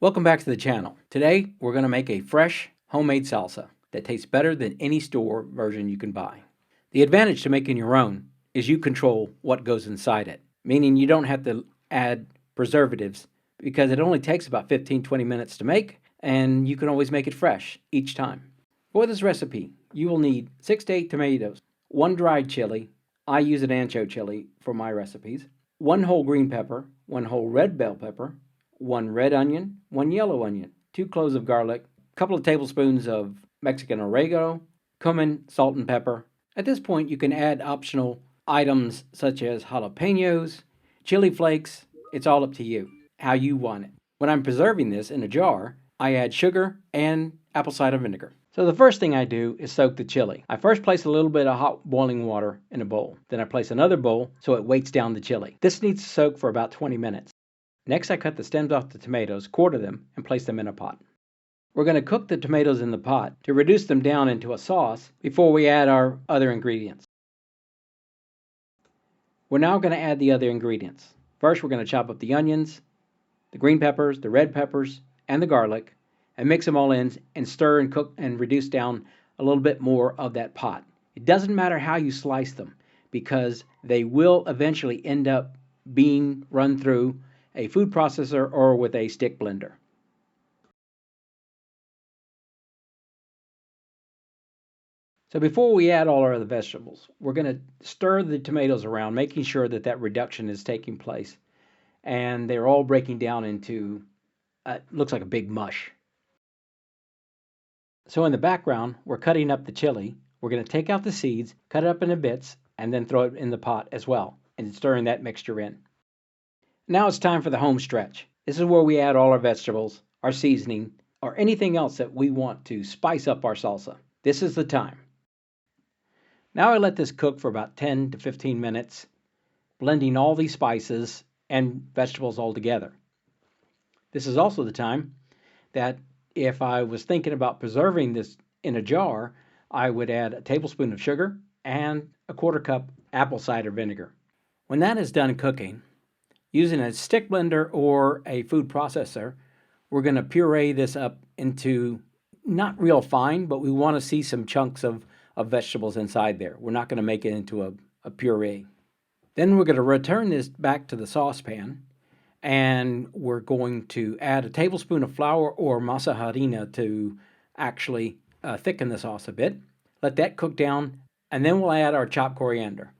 Welcome back to the channel. Today we're going to make a fresh homemade salsa that tastes better than any store version you can buy. The advantage to making your own is you control what goes inside it, meaning you don't have to add preservatives because it only takes about 15-20 minutes to make, and you can always make it fresh each time. For this recipe, you will need 6 to 8 tomatoes, 1 dried chili, I use an ancho chili for my recipes, 1 whole green pepper, 1 whole red bell pepper, 1 red onion, 1 yellow onion, 2 cloves of garlic, a couple of tablespoons of Mexican oregano, cumin, salt, and pepper. At this point, you can add optional items such as jalapenos, chili flakes. It's all up to you, how you want it. When I'm preserving this in a jar, I add sugar and apple cider vinegar. So the first thing I do is soak the chili. I first place a little bit of hot boiling water in a bowl. Then I place another bowl so it weights down the chili. This needs to soak for about 20 minutes. Next, I cut the stems off the tomatoes, quarter them, and place them in a pot. We're going to cook the tomatoes in the pot to reduce them down into a sauce before we add our other ingredients. We're now going to add the other ingredients. First, we're going to chop up the onions, the green peppers, the red peppers, and the garlic, and mix them all in and stir and cook and reduce down a little bit more of that pot. It doesn't matter how you slice them because they will eventually end up being run through a food processor or with a stick blender. So before we add all our other vegetables, we're going to stir the tomatoes around, making sure that that reduction is taking place and they're all breaking down into looks like a big mush. So in the background, we're cutting up the chili. We're going to take out the seeds, cut it up into bits, and then throw it in the pot as well and stirring that mixture in. Now it's time for the home stretch. This is where we add all our vegetables, our seasoning, or anything else that we want to spice up our salsa. This is the time. Now I let this cook for about 10 to 15 minutes, blending all these spices and vegetables all together. This is also the time that if I was thinking about preserving this in a jar, I would add a tablespoon of sugar and a quarter cup apple cider vinegar. When that is done cooking, using a stick blender or a food processor, we're going to puree this up into not real fine, but we want to see some chunks of vegetables inside there. We're not going to make it into a puree. Then we're going to return this back to the saucepan, and we're going to add a tablespoon of flour or masa harina to actually thicken the sauce a bit. Let that cook down, and then we'll add our chopped coriander.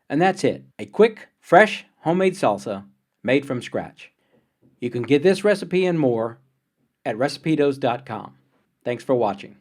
And that's it, a quick, fresh, homemade salsa made from scratch. You can get this recipe and more at recipedos.com. Thanks for watching.